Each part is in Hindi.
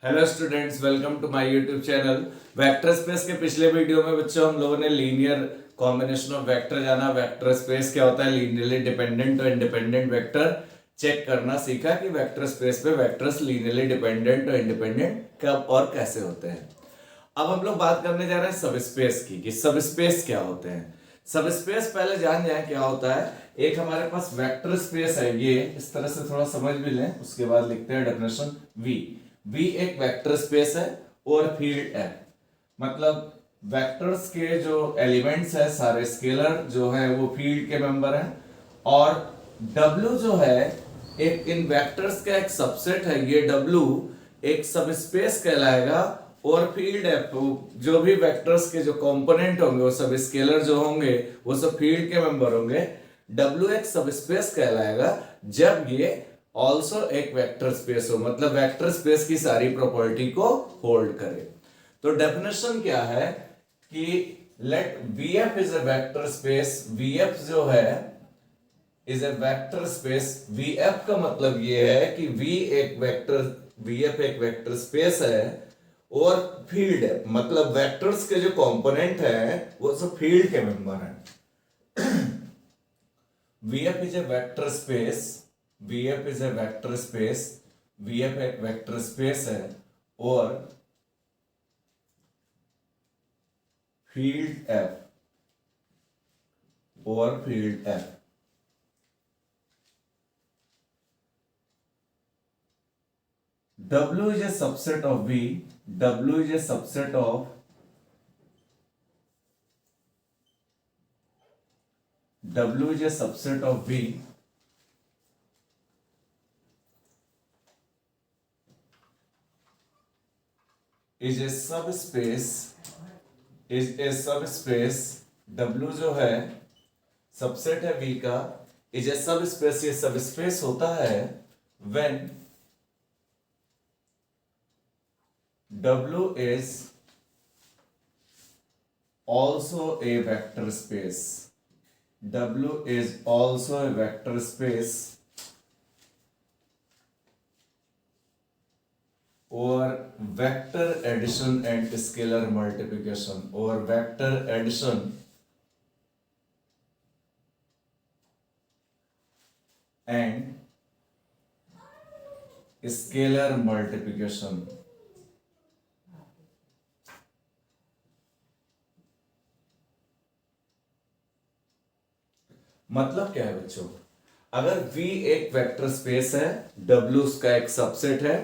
Hello students, welcome to my YouTube channel. Vector space के पिछले वीडियो में बच्चों हम लोगों ने लीनियर कॉम्बिनेशन ऑफ वेक्टर जाना, वेक्टर स्पेस क्या होता है, लीनियरली डिपेंडेंट और इंडिपेंडेंट वेक्टर चेक करना सीखा कि वेक्टर स्पेस पे वेक्टर्स लीनियरली डिपेंडेंट और इंडिपेंडेंट कब और कैसे होते हैं। अब हम लोग बात करने जा रहे हैं सब स्पेस की कि सब स्पेस क्या होते हैं। सब स्पेस पहले जान जाए क्या होता है। एक हमारे पास वेक्टर स्पेस है, ये इस तरह से थोड़ा समझ भी लें, उसके बाद लिखते हैं डेफिनेशन। वी वी एक वेक्टर स्पेस है और फील्ड है, मतलब वेक्टर्स के जो एलिमेंट्स है सारे स्केलर जो है वो फील्ड के मेंबर हैं। और W जो है एक इन वेक्टर्स का एक सबसेट है। ये W एक सबस्पेस कहलाएगा और फील्ड है, तो जो भी वेक्टर्स के जो कंपोनेंट होंगे वो सब स्केलर जो होंगे वो सब फील्ड के मेंबर होंगे। W एक सबस्पेस कहलाएगा जब ये ऑल्सो एक वेक्टर स्पेस हो, मतलब वेक्टर स्पेस की सारी प्रॉपर्टी को होल्ड करे। तो डेफिनेशन क्या है कि let VF is a vector space. VF जो है is a vector space. VF का मतलब ये है कि VF एक वेक्टर स्पेस है और फील्ड है, मतलब वेक्टर्स के जो कंपोनेंट है वो सब फील्ड के मेंबर हैं। VF is a vector space. VF is a vector space. VF एक वेक्टर स्पेस है और field F। W is a subset of V. W is a subset of W is a subset of V is a subspace W जो है सबसेट है V का, इज ए सबस्पेस। ये सबस्पेस होता है when W is also a vector space. W is also a vector space or vector addition and scalar multiplication or vector addition and scalar multiplication। मतलब क्या है बच्चों, अगर V एक वेक्टर स्पेस है, W उसका एक सबसेट है,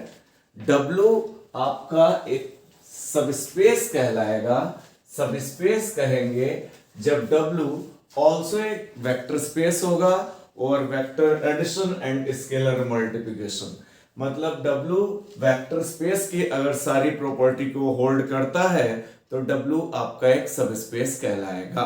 W आपका एक सबस्पेस कहलाएगा। सबस्पेस कहेंगे जब W ऑल्सो एक वेक्टर स्पेस होगा और vector addition and scalar multiplication, मतलब W वेक्टर स्पेस की अगर सारी प्रॉपर्टी को होल्ड करता है तो W आपका एक सबस्पेस कहलाएगा।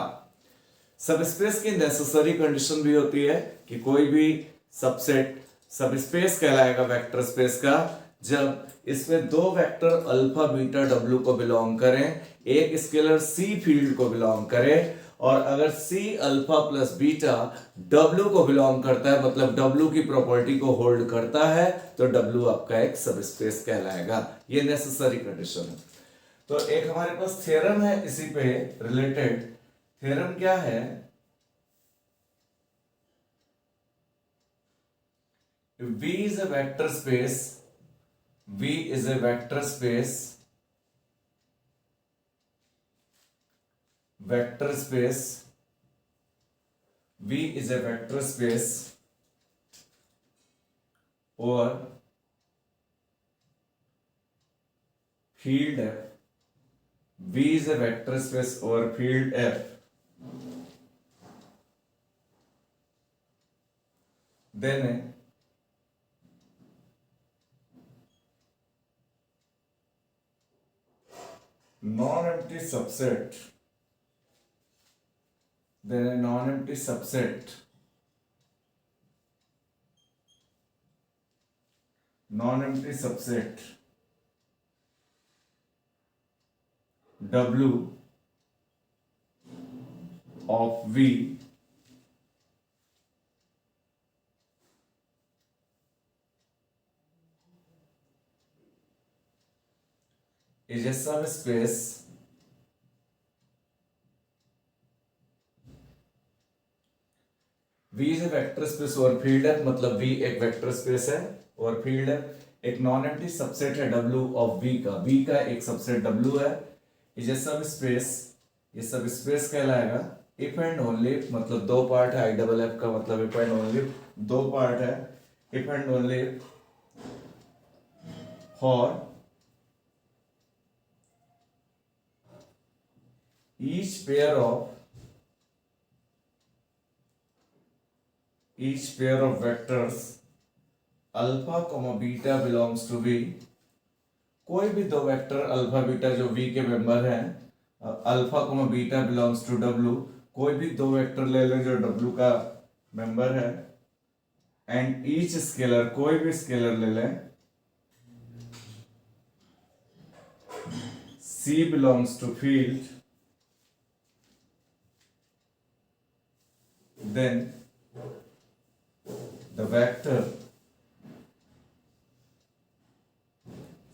सबस्पेस की नेसेसरी कंडीशन भी होती है कि कोई भी सबसेट सबस्पेस कहलाएगा वेक्टर स्पेस का जब इसमें दो वेक्टर अल्फा बीटा डब्ल्यू को बिलोंग करें, एक स्केलर सी फील्ड को बिलोंग करे, और अगर C alpha plus beta W को बिलोंग करता है, मतलब डब्ल्यू की प्रॉपर्टी को होल्ड करता है, तो डब्ल्यू आपका एक सबस्पेस कहलाएगा। ये नेसेसरी कंडीशन है। तो एक हमारे पास थ्योरम है इसी पे रिलेटेड। थ्योरम क्या है, V is a vector space, V is a vector space, vector space, V is a vector space और field F, V is a vector space और field F, then non-empty subset, then a non-empty subset, non-empty subset W of V is a subspace V is a vector space और फील्ड है, मतलब V एक वेक्टर स्पेस है और फील्ड है। एक नॉन एम्प्टी सबसेट है W ऑफ V का एक सबसेट W है। इज ए सब स्पेस, ये सब स्पेस कहलाएगा इफ एंड ओनली, मतलब दो पार्ट है, IFF का मतलब इफ एंड ओनली दो पार्ट है, if and only for each pair of vectors alpha comma beta belongs to V। कोई भी दो वेक्टर अल्फा बीटा जो V के मेंबर हैं, alpha comma beta belongs to W, कोई भी दो वेक्टर ले लें जो W का मेंबर है, एंड ईच स्केलर, कोई भी स्केलर ले लें, C belongs to field, then the vector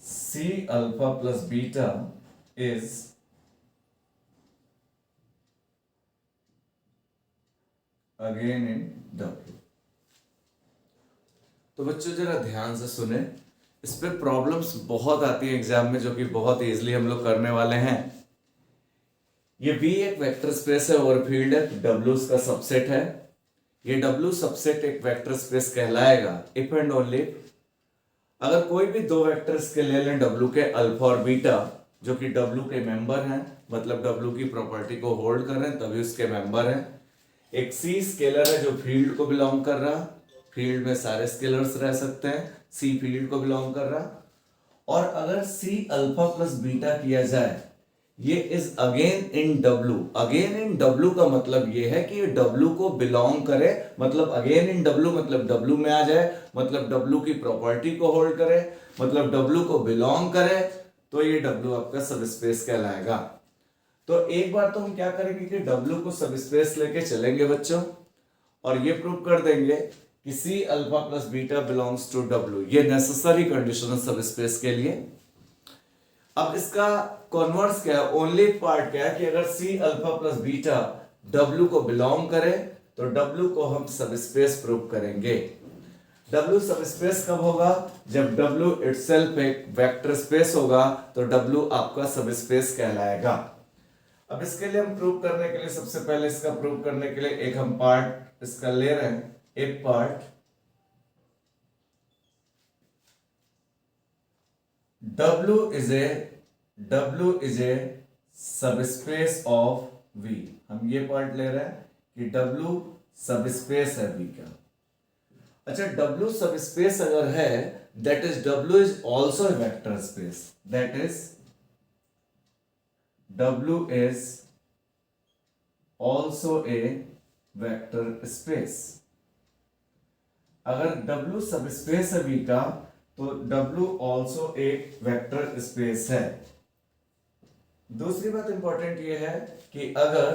C alpha plus beta is again in W। तो बच्चों जरा ध्यान से सुने, इस पे प्रॉब्लम्स बहुत आती है एग्जाम में, जो कि बहुत इजीली हम लोग करने वाले हैं। ये V एक वेक्टर स्पेस है और फील्ड है W उसका सबसेट है। ये W सबसेट एक वेक्टर स्पेस कहलाएगा इफ एंड ओनली अगर कोई भी दो वेक्टर्स के ले लें W के अल्फा और बीटा, जो कि W के मेंबर हैं, मतलब W की प्रॉपर्टी को होल्ड कर रहे हैं तभी उसके मेंबर हैं। एक C स्केलर है जो फील्ड को बिलोंग कर रहा, फील्ड में सारे स्केलर्स रह सकते हैं, C फील्ड को बिलोंग कर रहा। और अगर C अल्फा प्लस बीटा किया जाए, ये is again in W। Again in W का मतलब ये है कि ये W को बिलोंग करे, मतलब अगेन इन W मतलब W में आ जाए, मतलब W की प्रॉपर्टी को होल्ड करे, मतलब W को बिलोंग करे, तो ये W आपका सबस्पेस कहलाएगा। तो एक बार तो हम क्या करेंगे कि W को सबस्पेस लेके चलेंगे बच्चों, और ये प्रूव कर देंगे कि C alpha plus beta belongs to W। ये नेसेसरी कंडीशन है सबस्पेस के लिए। अब इसका कॉन्वर्स क्या है, ओनली पार्ट क्या है कि अगर C alpha plus beta W को बिलोंग करे तो W को हम सबस्पेस प्रूव करेंगे। W सबस्पेस कब होगा, जब W इटसेल्फ एक वेक्टर स्पेस होगा तो W आपका सबस्पेस कहलाएगा। अब इसके लिए हम प्रूव करने के लिए, सबसे पहले इसका प्रूव करने के लिए एक हम पार्ट इसका ले रहे हैं, एक part W is a subspace of V। हम ये पार्ट ले रहे हैं कि W सबस्पेस है V का। अच्छा, W सबस्पेस अगर है, that is W is also a vector space, that is W is also a vector space। अगर W सबस्पेस है V का तो W also एक वेक्टर स्पेस है। दूसरी बात इंपॉर्टेंट ये है कि अगर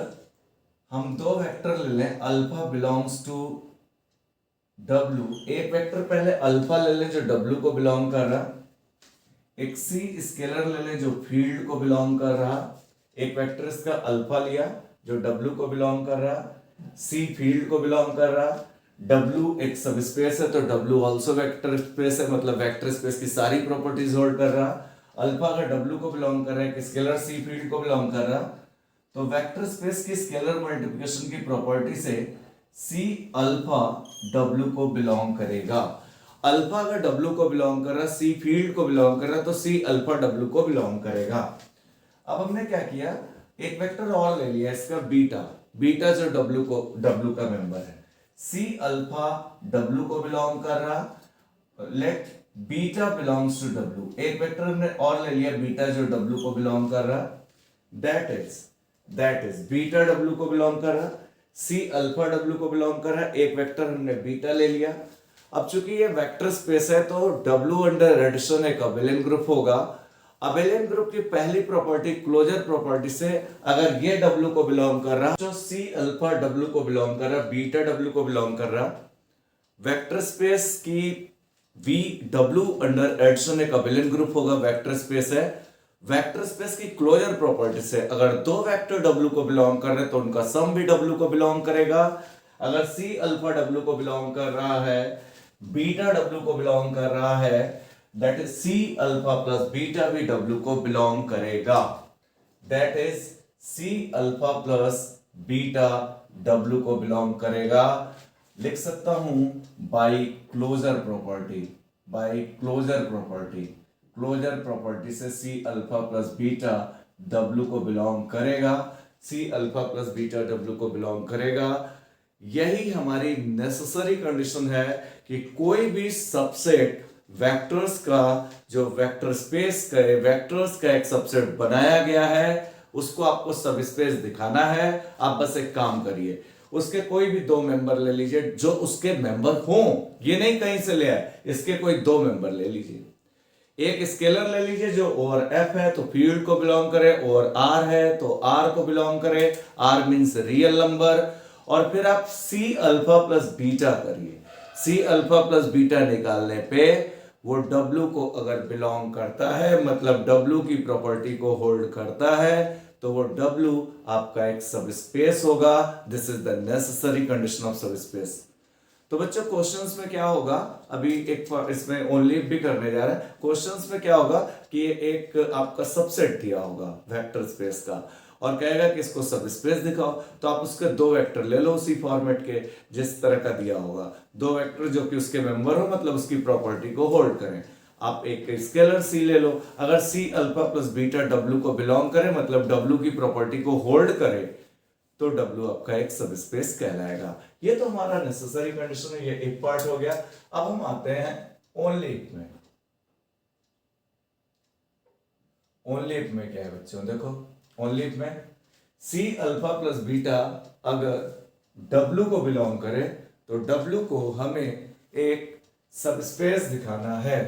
हम दो वेक्टर ले लें, अल्फा बिलोंग्स टू W, एक वेक्टर पहले अल्फा ले लें जो W को बिलोंग कर रहा, एक C स्केलर ले लें जो फील्ड को बिलोंग कर रहा, एक वेक्टर इसका अल्फा लिया जो W को बिलोंग कर रहा, C फील्ड को बिलोंग कर रहा, W एक सबस्पेस है तो W ऑल्सो वेक्टर स्पेस है, मतलब वेक्टर स्पेस की सारी प्रॉपर्टीज होल्ड कर रहा। अल्फा अगर W को बिलोंग कर रहा है, स्केलर C फील्ड को बिलोंग कर रहा, तो वेक्टर स्पेस की स्केलर मल्टीप्लिकेशन की प्रॉपर्टी से C अल्फा W को बिलोंग करेगा। अल्फा अगर W को बिलोंग कर रहा, C फील्ड को बिलोंग कर रहा, तो C अल्फा W को बिलोंग करेगा। अब हमने क्या किया, एक वेक्टर और ले लिया इसका बीटा जो W का मेंबर है, C अल्फा W को बिलोंग कर रहा, let beta belongs to W। एक वेक्टर हमने और ले लिया बीटा जो W को बिलोंग कर रहा, दैट इज बीटा W को बिलोंग कर रहा, C अल्फा W को बिलोंग कर रहा, एक वेक्टर हमने बीटा ले लिया। अब चूंकि ये वेक्टर स्पेस है तो W अंडर एडिशन एक अबेलियन ग्रुप होगा। अबेलियन ग्रुप की पहली प्रॉपर्टी क्लोजर प्रॉपर्टी से, अगर ये W को बिलोंग कर रहा, जो C अल्फा W को बिलोंग कर रहा, बीटा W को बिलोंग कर रहा, वेक्टर स्पेस की V W अंडर एडिशन एक अबेलियन ग्रुप होगा, वेक्टर स्पेस है, वेक्टर स्पेस की क्लोजर प्रॉपर्टी से अगर दो वेक्टर W को बिलोंग कर रहे हैं तो उनका सम भी W को बिलोंग करेगा। अगर C अल्फा W को बिलोंग कर रहा है, बीटा W को बिलोंग कर रहा है, that is C alpha plus beta भी W को बिलोंग करेगा। That is C alpha plus beta W को बिलोंग करेगा। लिख सकता हूं by closure property, by closure property, closure property से C alpha plus beta W को बिलोंग करेगा, C alpha plus beta W को बिलोंग करेगा। यही हमारी नेसेसरी कंडीशन है कि कोई भी सबसेट वेक्टर्स का, जो वेक्टर स्पेस का वेक्टर्स का एक सबसेट बनाया गया है, उसको आपको सब स्पेस दिखाना है। आप बस एक काम करिए, उसके कोई भी दो मेंबर ले लीजिए जो उसके मेंबर हों, ये नहीं कहीं से ले आए, इसके कोई दो मेंबर ले लीजिए। एक स्केलर ले लीजिए जो ओवर एफ है तो फील्ड को बिलोंग करे, ओवर आर है तो आर को बिलोंग करे, आर मीन्स रियल नंबर। और फिर आप सी अल्फा प्लस बीटा करिए। सी अल्फा प्लस बीटा निकालने पे वो डब्ल्यू को अगर बिलोंग करता है, मतलब डब्ल्यू की प्रॉपर्टी को होल्ड करता है, तो वो डब्ल्यू आपका एक सब स्पेस होगा। This is the necessary condition of सब स्पेस। तो बच्चों क्वेश्चंस में क्या होगा, अभी एक इसमें ओनली भी करने जा रहा है। क्वेश्चंस में क्या होगा कि एक आपका सबसेट दिया होगा वेक्टर स्पेस का और कहेगा कि इसको सब स्पेस दिखाओ, तो आप उसके दो वेक्टर ले लो उसी फॉर्मेट के जिस तरह का दिया होगा, दो वेक्टर जो कि उसके मेंबर हो, मतलब उसकी प्रॉपर्टी को होल्ड करें। आप एक स्केलर सी ले लो, अगर C alpha plus beta W को बिलोंग करे, मतलब डब्ल्यू की प्रॉपर्टी को होल्ड करे, तो W आपका एक सब स्पेस कहलाएगा। ये तो हमारा नेसेसरी कंडीशन है, ये एक पार्ट हो गया। अब हम आते हैं ओनली इफ में। ओनली इफ में क्या है बच्चों, देखो ओनली इफ में C अल्फा प्लस बीटा अगर W को बिलोंग करे तो W को हमें एक सब स्पेस दिखाना है।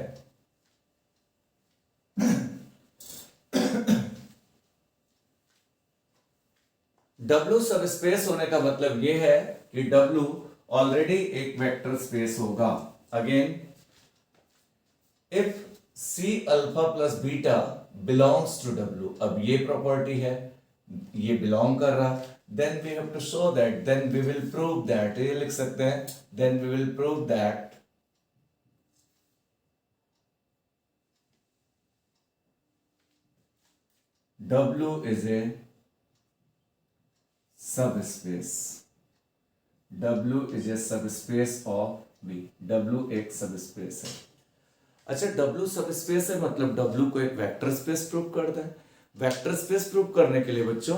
W सब स्पेस होने का मतलब यह है कि W ऑलरेडी एक वेक्टर स्पेस होगा। Again if C alpha plus beta belongs to W, अब ये प्रॉपर्टी है, ये बिलोंग कर रहा, then we have to show that, then we will prove that, ये लिख सकते हैं, then we will prove that W is a subspace. W is a subspace of V। W एक सबस्पेस है। अच्छा, W सबस्पेस है मतलब W को एक वेक्टर स्पेस प्रूव कर दें। वेक्टर स्पेस प्रूव करने के लिए बच्चों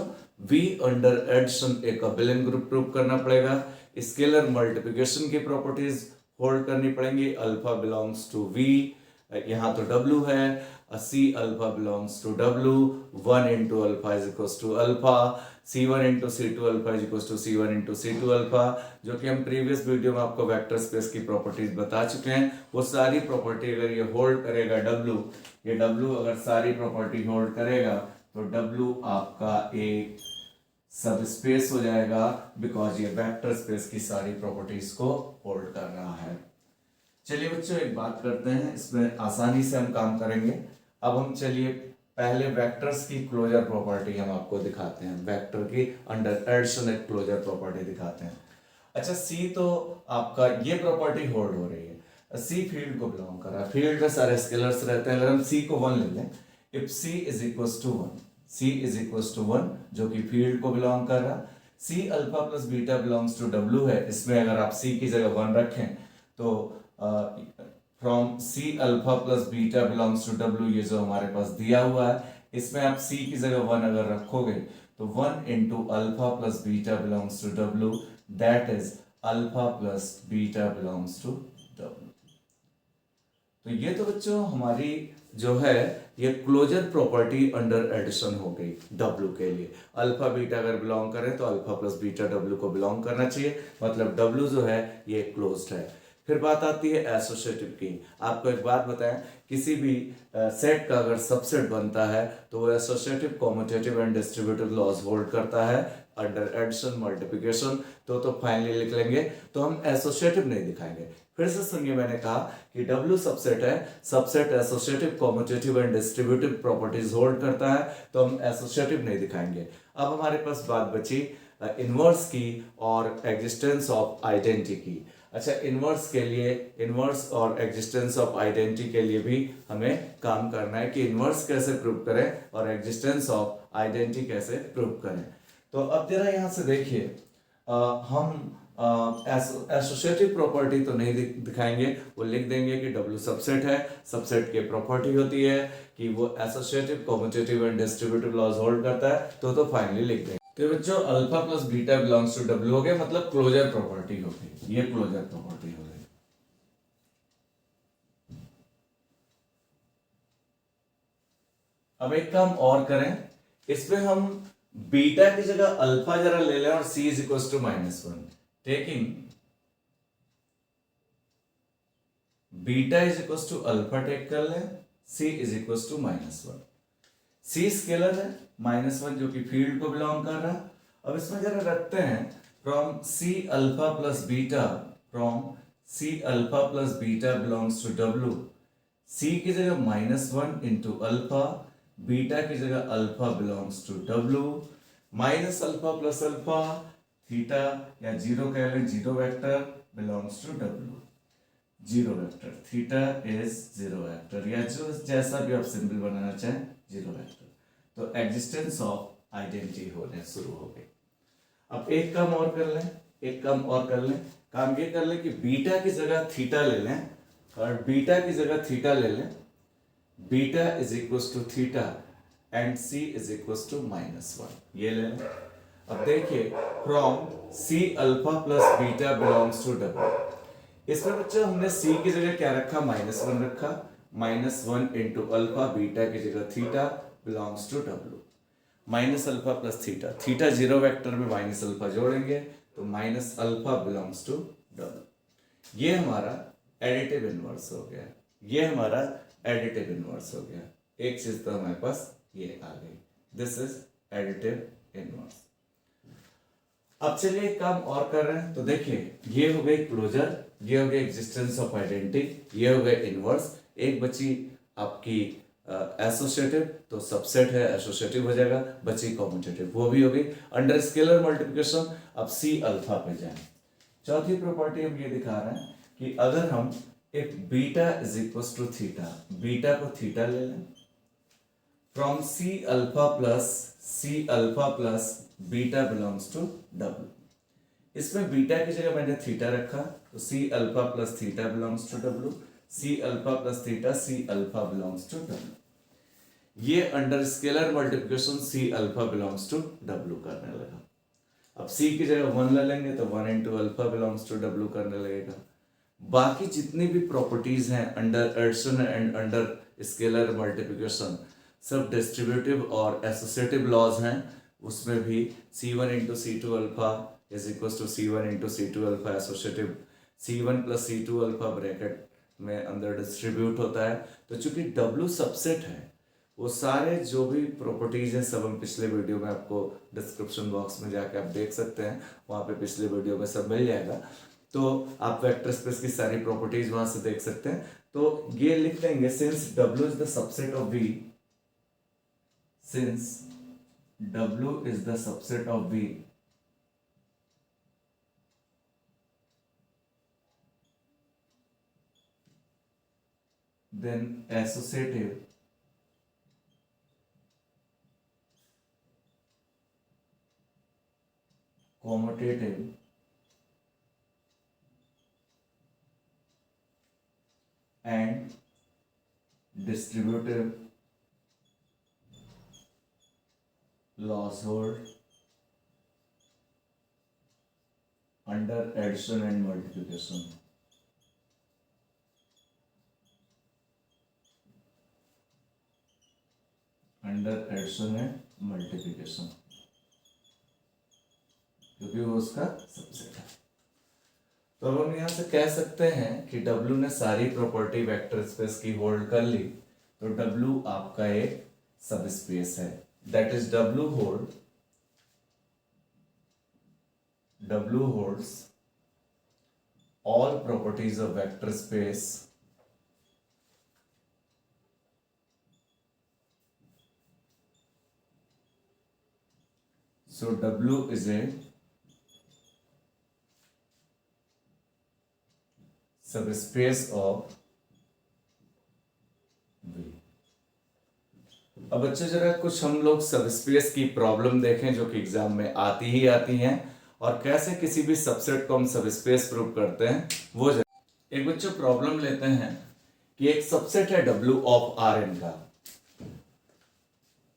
V अंडर एडिशन एक अबेलियन ग्रुप प्रूव करना पड़ेगा। स्केलर मल्टीप्लिकेशन की प्रॉपर्टीज होल्ड करनी पड़ेंगी। अल्फा बिलोंग्स टू V, यहां तो W है, C alpha belongs to W, 1 into alpha is equals to alpha, C1 into C2 alpha is equals to C1 into C2 alpha, जो कि हम प्रीवियस वीडियो में आपको वेक्टर स्पेस की प्रॉपर्टीज बता चुके हैं। वो सारी प्रॉपर्टी अगर ये होल्ड करेगा W, ये W अगर सारी प्रॉपर्टी होल्ड करेगा तो W आपका एक सब स्पेस हो जाएगा, बिकॉज ये वेक्टर स्पेस की सारी प्रॉपर्टीज को होल्ड कर रहा है। चलिए बच्चों एक बात करते हैं, इसमें आसानी से हम काम करेंगे। अब हम चलिए पहले वेक्टर्स की क्लोजर प्रॉपर्टी हम आपको दिखाते हैं, वेक्टर की अंडर एडिशन एक क्लोजर प्रॉपर्टी दिखाते हैं। अच्छा, C तो आपका ये प्रॉपर्टी होल्ड हो रही है, C फील्ड को बिलोंग कर रहा है, फील्ड में सारे स्केलर्स रहते हैं। अगर हम C को 1 ले लें, if C is equals to 1, C is equals to 1 जो कि फील्ड को बिलोंग कर रहा, C alpha plus beta belongs to W है, इसमें अगर आप C की जगह 1 रखें तो from C alpha plus beta belongs to W, ये जो हमारे पास दिया हुआ है, इसमें आप C की जगह 1 अगर रखोगे तो 1 into alpha plus beta belongs to W, that is alpha plus beta belongs to W। तो ये तो बच्चों हमारी जो है ये क्लोजर प्रॉपर्टी अंडर एडिशन हो गई W के लिए। अल्फा बीटा अगर बिलोंग करे तो अल्फा प्लस बीटा W को बिलोंग करना चाहिए, मतलब W जो है ये क्लोज्ड है। फिर बात आती है एसोसिएटिव की। आपको एक बात बताएं, किसी भी सेट का अगर सबसेट बनता है तो वो associative, commutative and distributive laws hold करता है अंडर एडिशन मल्टीप्लिकेशन। तो फाइनली लिख लेंगे, तो हम एसोसिएटिव नहीं दिखाएंगे, फिर से सुनिए, मैंने कहा कि W सबसेट है, subset associative, commutative and distributive properties hold करता है, तो हम एसोसिएटिव नहीं दिखाएंगे। अब हमारे पास बात बची इनवर्स की और एग्जिस्टेंस ऑफ आइडेंटिटी की। अच्छा, इनवर्स के लिए, इनवर्स और एग्जिस्टेंस ऑफ आइडेंटिटी के लिए भी हमें काम करना है कि इनवर्स कैसे प्रूव करें और एग्जिस्टेंस ऑफ आइडेंटिटी कैसे प्रूव करें। तो अब जरा यहाँ से देखिए, हम एसोसिएटिव प्रॉपर्टी तो नहीं दिखाएंगे, वो लिख देंगे कि W सबसेट है, सबसेट की प्रॉपर्टी होती है कि वो associative, commutative and distributive laws hold करता है, तो फाइनली लिख देंगे। तो बच्चों alpha plus beta belongs to W हो गया, मतलब क्लोजर प्रॉपर्टी हो गई, ये क्लोजर प्रॉपर्टी हो गई। अब एक काम और करें, इसमें हम बीटा की जगह अल्फा जरा ले लें और C is equal to -1, taking beta is equal to alpha take कर लें, C is equal to -1। C scalar है, -1 जो कि फील्ड को बिलोंग कर रहा है। अब इसमें जरा रखते हैं from C alpha plus beta, from C alpha plus beta belongs to W, C की जगह -1 इंटू अल्फा, बीटा की जगह alpha belongs to W, minus alpha plus alpha, theta या जीरो कह लें, zero vector belongs to W, zero vector, theta is zero vector, या जो जैसा भी आप सिंबल बनाना चाहें, जीरो वेक्टर। तो एग्जिस्टेंस ऑफ आइडेंटिटी होने शुरू हो गई। अब एक काम और कर लें, एक काम और कर लें, काम ये कर लें कि बीटा की जगह थीटा ले लें, और बीटा की जगह थीटा ले लें, beta is equal to theta and C is equal to -1, ये ले लें। अब देखिए from C alpha plus beta belongs to W, इसमें बच्चों हमने C की जगह क्या रखा, -1 रखा, -1 इंटू अल्फा, बीटा की जगह theta belongs to W, minus alpha plus theta, theta zero vector में माइनस अल्फा जोड़ेंगे तो minus alpha belongs to W। ये हमारा एडिटिव इनवर्स हो गया, ये हमारा एडिटिव इनवर्स हो गया। एक चीज तो हमारे पास ये आ गई, दिस इज एडिटिव इनवर्स। अब चलिए एक काम और कर रहे हैं, तो देखिए ये हो गई क्लोजर, ये हो गई एग्जिस्टेंस ऑफ आइडेंटिटी, ये हो गए इनवर्स। एक बची आपकी एसोसिएटिव, तो सबसेट है एसोसिएटिव हो जाएगा, बची कॉम्यूटेटिव, वो भी हो गई। अंडर स्केलर मल्टीप्लिकेशन अब C अल्फा पे जाए। चौथी प्रॉपर्टी हम ये दिखा रहे हैं कि अगर हम if beta is equal to theta, beta को थीटा ले लें, from C alpha plus beta belongs to W, इसमें बीटा की जगह मैंने थीटा रखा, तो C alpha plus theta belongs to W, C alpha plus theta, C alpha belongs to W। ये under scalar multiplication C alpha belongs to W करने लगा। अब C की जगह 1 ले लेंगे तो 1 into alpha belongs to W करने लगेगा। बाकी जितनी भी प्रॉपर्टीज हैं under addition and under scalar multiplication, सब डिस्ट्रीब्यूटिव और एसोसिएटिव लॉज हैं, उसमें भी C1 into C2 alpha is equal to C1 into C2 alpha associative, C1 plus C2 alpha bracket में अंदर डिस्ट्रीब्यूट होता है। तो चूंकि W सबसेट है, वो सारे जो भी प्रॉपर्टीज हैं सब हम पिछले वीडियो में, आपको डिस्क्रिप्शन बॉक्स में जाके आप देख सकते हैं, वहाँ पे पिछले वीडियो में सब मिल जाएगा, तो आप वेक्टर स्पेस की सारी प्रॉपर्टीज वहाँ से देख सकते हैं। तो ये लिख देंगे since W is the subset of V, since W is the subset of V, then associative commutative and distributive laws hold under addition and multiplication। Under addition and multiplication, क्योंकि वो उसका सबसेट है। तो अब हम यहां से कह सकते हैं कि W ने सारी प्रॉपर्टी वेक्टर स्पेस की होल्ड कर ली, तो W आपका एक सब स्पेस है, that is W holds all properties of vector space so W is a subspace of V। अब बच्चे जरा कुछ हम लोग सबस्पेस की प्रॉब्लम देखें जो कि एग्जाम में आती ही आती हैं और कैसे किसी भी सबसेट को हम सबस्पेस प्रूव करते हैं वो एक बच्चों प्रॉब्लम लेते हैं कि एक सबसेट है W ऑफ Rn का।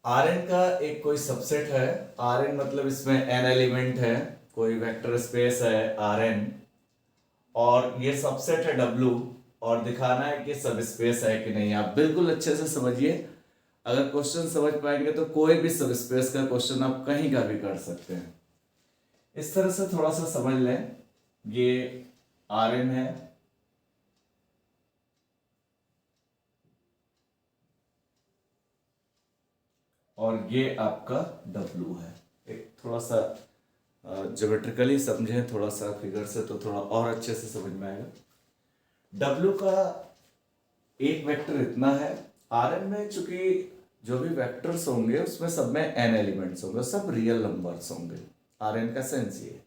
Rn का एक कोई सबसेट है, Rn मतलब इसमें n एलिमेंट है, कोई वेक्टर स्पेस है Rn और ये सबसेट है W और दिखाना है कि सबस्पेस है कि नहीं। आप बिल्कुल अच्छे से समझिए, अगर क्वेश्चन समझ पाएंगे तो कोई भी सबस्पेस का क्वेश्चन आप कहीं का भी कर सकते हैं। इस तरह से थोड़ा सा समझ लें, ये Rn है और ये आपका W है। एक थोड़ा सा ज्योमेट्रिकली समझें, थोड़ा सा फिगर से तो थोड़ा और अच्छे से समझ में आएगा। W का एक वेक्टर इतना है, Rn में चूंकि जो भी वेक्टर्स होंगे उसमें सब में n एलिमेंट्स होंगे, सब रियल नंबर्स होंगे। Rn का सेंस ये।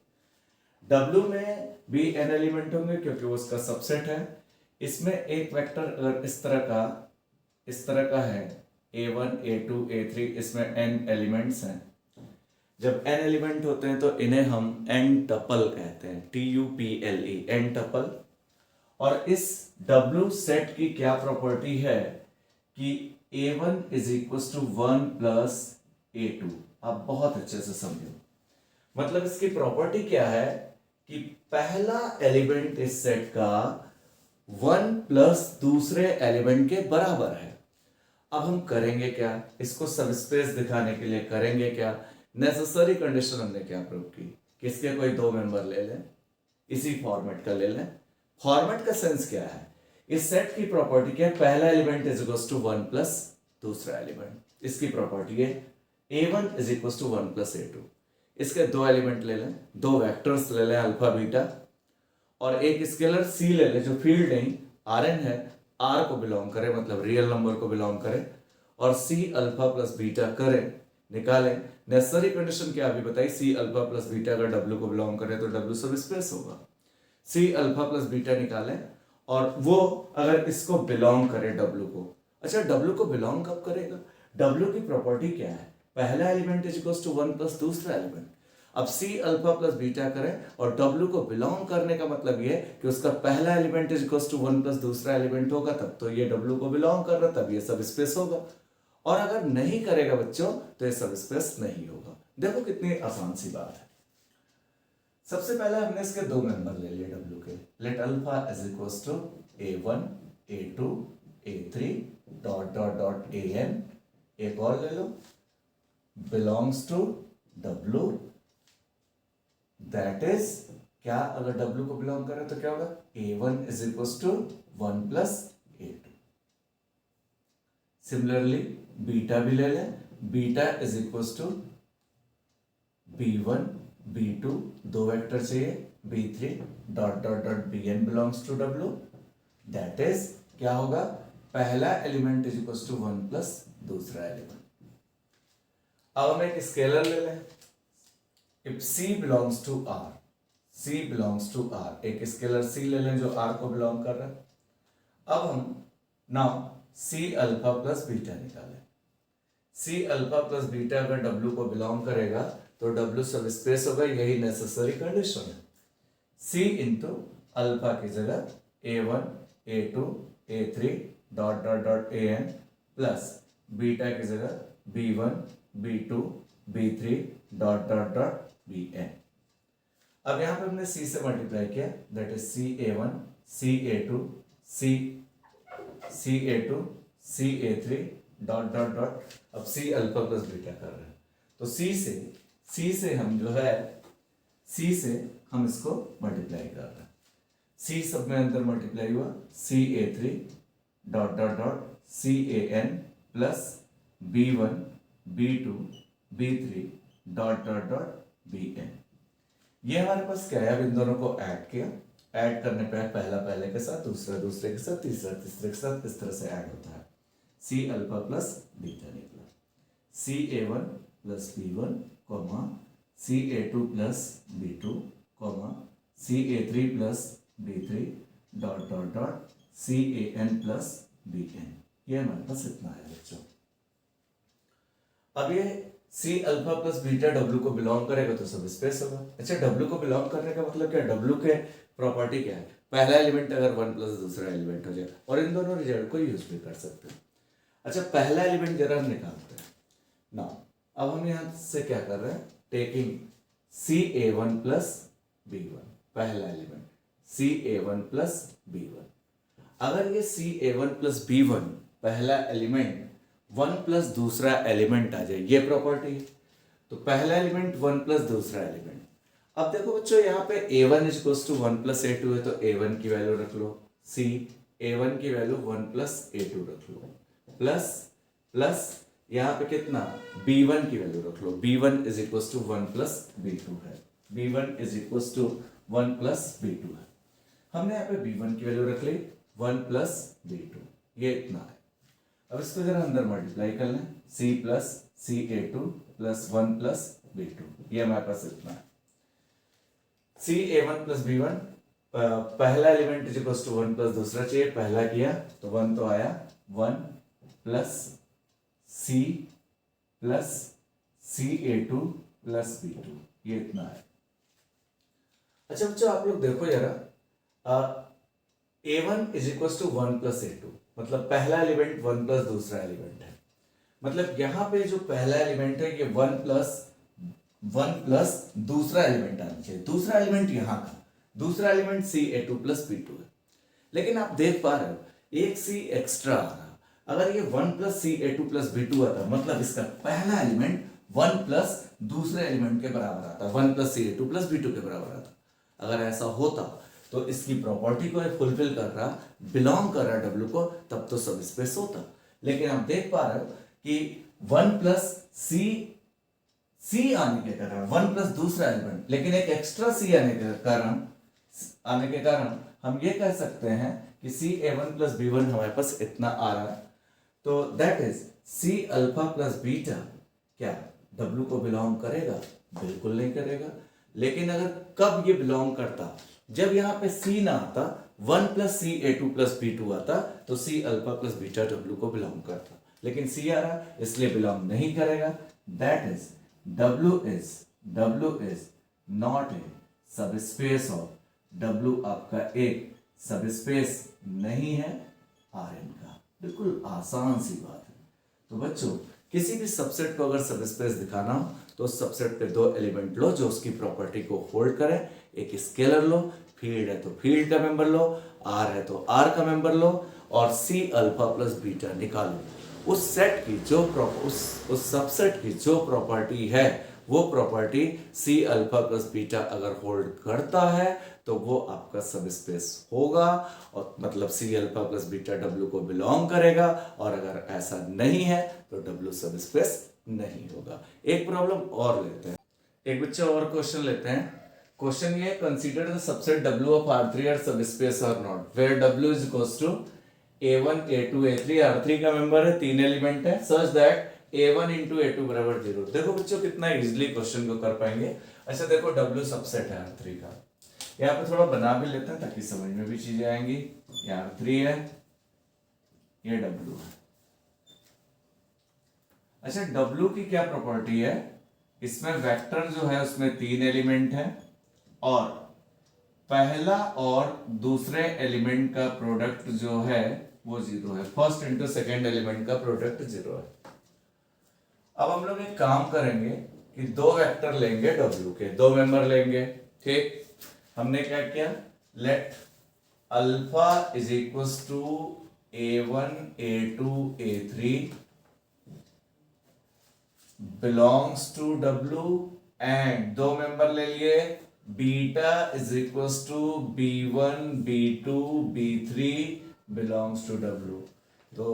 W में भी n एलिमेंट होंगे क्योंकि वो उसका सबसेट है। इसमें एक वेक्टर अगर इस तरह का है a1 a2 a3, इसमें n एलिमेंट्स हैं। जब n एलिमेंट होते हैं तो इन्हें हम n टपल कहते हैं, TUPLE, n टपल। और इस W सेट की क्या प्रॉपर्टी है कि a1 is equal to 1 plus a2। आप बहुत अच्छे से समझो, मतलब इसकी प्रॉपर्टी क्या है कि पहला एलिमेंट इस सेट का 1 प्लस दूसरे एलिमेंट के बराबर है। अब हम करेंगे क्या, इसको सबस्पेस दिखाने के लिए करेंगे क्या, नेसेसरी कंडीशन हमने क्या प्रूव की कि इसके कोई दो मेंबर ले लें, इसी फॉर्मेट का ले लें। फॉर्मेट का सेंस क्या है, इस सेट की प्रॉपर्टी क्या है, पहला element is equal to 1 plus दूसरा एलिमेंट। इसकी प्रॉपर्टी है a1 is equal to 1 plus a2। इसके दो एलिमेंट ले लें, दो वेक्टर्स ले लें अल्फा बीटा, और एक स्केलर c ले लें जो फील्ड नहीं Rn है, R को बिलोंग करे, मतलब रियल नंबर को बिलोंग करे, और c अल्फा प्लस बीटा करे, निकालें। नेसेसरी कंडीशन क्या अभी बताई, c अल्फा प्लस बीटा अगर W को बिलोंग करे तो W सबस्पेस होगा। c अल्फा प्लस बीटा निकालें और वो अगर इसको बिलोंग करे W को। अच्छा, W को बिलोंग कब करेगा, W की प्रॉपर्टी क्या है, पहला element is equal to 1 plus दूसरा एलिमेंट। अब c अल्फा प्लस बीटा करें और W को बिलोंग करने का मतलब ये कि उसका पहला element is equal to 1 plus दूसरा एलिमेंट होगा, तब तो ये W को बिलोंग कर रहा, तब ये सबस्पेस होगा। और अगर नहीं करेगा बच्चों तो ये सबस्पेस नहीं होगा। देखो कितनी आसान सी बात है। सबसे पहले हमने इसके दो मेंबर ले लिए W के, let alpha is equal to a1 a2 a3 dot dot dot an। एक और ले लो, belongs to W, that is क्या, अगर W को बिलोंग करे तो क्या होगा, a1 is equal to 1 plus a2। Similarly beta भी ले लें, beta is equal to b1 b2, दो वेक्टर चाहिए, b3 dot dot dot bn belongs to W, that is क्या होगा, पहला element is equal to 1 plus दूसरा एलिमेंट। अब हम एक स्केलर ले लें, if c belongs to R, c belongs to R, एक स्केलर c ले लें जो R को बिलोंग कर रहा है। अब हम now c alpha plus beta निकालें। c अल्फा प्लस बीटा अगर W को बिलोंग करेगा तो W सबस्पेस होगा, यही नेसेसरी कंडीशन है। c इंटू अल्फा की जगह a1 a2 a3 dot dot dot an plus beta की जगह b1 b2 b3 dot dot dot bn। अब यहां पे हमने c से मल्टीप्लाई किया, that is ca1 ca2 ca2 ca3 dot dot dot, अब c अल्फा प्लस बीटा कर रहे हैं तो c से हम जो है c से हम इसको मल्टीप्लाई कर रहे हैं। c सब में अंदर मल्टीप्लाई हुआ, ca3 dot dot dot can plus b1 b2 b3 dot dot dot bn। ये हमारे पास क्या है, अब इन दोनों को ऐड किया ऐड करने पे पहला पहले के साथ, दूसरा दूसरे के साथ, तीसरा तीसरे के साथ, इस तरह से ऐड होता है। सी अल्फा प्लस बीटा निकला। C A one plus B one comma C A two plus B two comma C A three plus B three dot dot dot C A N plus B N. ये हमारे पास इतना है बच्चों। अब ये C alpha plus beta W को बिलोंग करेगा तो सब स्पेस होगा। अच्छा, डब्ल्यू को बिलोंग करने का मतलब क्या? डब्ल्यू के प्रॉपर्टी क्या है? पहला एलिमेंट अगर वन प्लस दूसरा एलिमेंट हो जाए, और इन दोनों रिजल्ट को यूज भी कर सकते हैं। अच्छा, पहला एलिमेंट जरा हम निकालते हैं ना। अब हम यहां से क्या कर रहे हैं? टेकिंग सी ए वन प्लस बी वन, पहला एलिमेंट सी ए वन प्लस बी वन। अगर ये सी ए वन प्लस बी वन पहला एलिमेंट वन प्लस दूसरा एलिमेंट आ जाए, ये प्रॉपर्टी है, तो पहला एलिमेंट वन प्लस दूसरा एलिमेंट। अब देखो बच्चों, यहाँ पे A one is equals to one plus A two है, तो ए वन की वैल्यू रख लो सी, ए वन की वैल्यू वन प्लस ए टू रख लो, प्लस प्लस यहाँ पे कितना? बी वन की वैल्यू रख लो, B one is equals to one plus B two है, B one is equals to one plus B two है। हमने यहाँ पे बी वन की वैल्यू रख ली वन प्लस बी टू, ये इतना है। अब इसको जरा अंदर मल्टीप्लाई कर लें, सी प्लस सी ए two plus one plus B two, ये हमारे पास इतना है। सी ए वन प्लस बी वन, पहला element is equal to one plus दूसरा चाहिए, पहला किया तो वन तो आया, वन प्लस सी प्लस सी ए टू प्लस बी टू, ये इतना है। अच्छा बच्चों, आप लोग देखो जरा, A one is equal to one plus A two, मतलब पहला एलिमेंट वन प्लस दूसरा एलिमेंट है। मतलब यहां पे जो पहला एलिमेंट है ये वन प्लस दूसरा एलिमेंट आना चाहिए। दूसरा एलिमेंट यहां का, दूसरा एलिमेंट सी ए टू प्लस बी टू है। लेकिन आप देख पा रहे हो एक सी एक्स्ट्रा आ रहा। अगर ये वन प्लस सी ए टू प्लस बी टू आता, मतलब इसका पहला एलिमेंट वन प्लस दूसरे एलिमेंट के बराबर आता, वन प्लस सी ए टू प्लस बी टू के बराबर आता। अगर ऐसा होता तो इसकी प्रॉपर्टी को फुलफिल कर रहा, बिलोंग कर रहा डब्ल्यू को, तब तो सब स्पेस होता। लेकिन आप देख पा रहे हो कि वन प्लस सी आने के कारण, वन प्लस दूसरा एलिमेंट, लेकिन एक एक्स्ट्रा सी आने के कारण हम ये कह सकते हैं कि सी ए वन प्लस बी वन हमारे पास इतना आ रहा है। तो that is c alpha plus beta क्या डब्ल्यू को बिलोंग करेगा? बिल्कुल नहीं करेगा। लेकिन अगर कब ये बिलोंग करता? जब यहां पे सी ना आता, वन प्लस सी ए टू प्लस बी टू आता, तो c alpha plus beta W को बिलोंग करता। लेकिन सी आ रहा, इसलिए बिलोंग नहीं करेगा। That is W is not a subspace of, W आपका एक सब स्पेस नहीं है आर एन का। बिल्कुल आसान सी बात है। तो बच्चों, किसी भी सबसेट को अगर सब स्पेस दिखाना हो तो उस सबसेट पे दो एलिमेंट लो जो उसकी प्रॉपर्टी को होल्ड करें। एक स्केलर लो, फील्ड है तो फील्ड का मेंबर लो, आर है तो आर का मेंबर लो, और सी अल्फा प्लस बीटा निकालो। उस सेट की जो उस सबसेट की जो प्रॉपर्टी है, वो property c alpha plus beta अगर होल्ड करता है तो वो आपका सब स्पेस होगा, और मतलब c alpha plus beta W को बिलोंग करेगा। और अगर ऐसा नहीं है तो डब्ल्यू सब स्पेस नहीं होगा। एक प्रॉब्लम और लेते हैं, एक बच्चा और क्वेश्चन लेते हैं। क्वेश्चन ये, consider the subset W of R3 are subspace और not, where W is equals to A1 A2 A3, R3 का मेंबर है, तीन एलिमेंट है, such that A1 into A2 बराबर 0। देखो बच्चों, कितना इजीली क्वेश्चन को कर पाएंगे। अच्छा देखो, डब्ल्यू सबसेट है R3 का, यहाँ पे थोड़ा बना भी लेते हैं ताकि समझ में भी चीजें आएंगी। ये R3 है, ये डब्ल्यू है। अच्छा, डब्ल्यू की क्या प्रॉपर्टी है? इसमें वेक्टर जो है उसमें तीन एलिमेंट है, और पहला और दूसरे एलिमेंट का प्रोडक्ट जो है वो 0 है। फर्स्ट इंटू सेकेंड एलिमेंट का प्रोडक्ट 0 है। अब हम लोग एक काम करेंगे कि दो वेक्टर लेंगे डब्ल्यू के, दो मेंबर लेंगे। ठीक, हमने क्या किया? Let alpha is equals to A1 A2 A3 belongs to W, and दो मेंबर ले लिए, beta is equals to B1 B2 B3 belongs to W. तो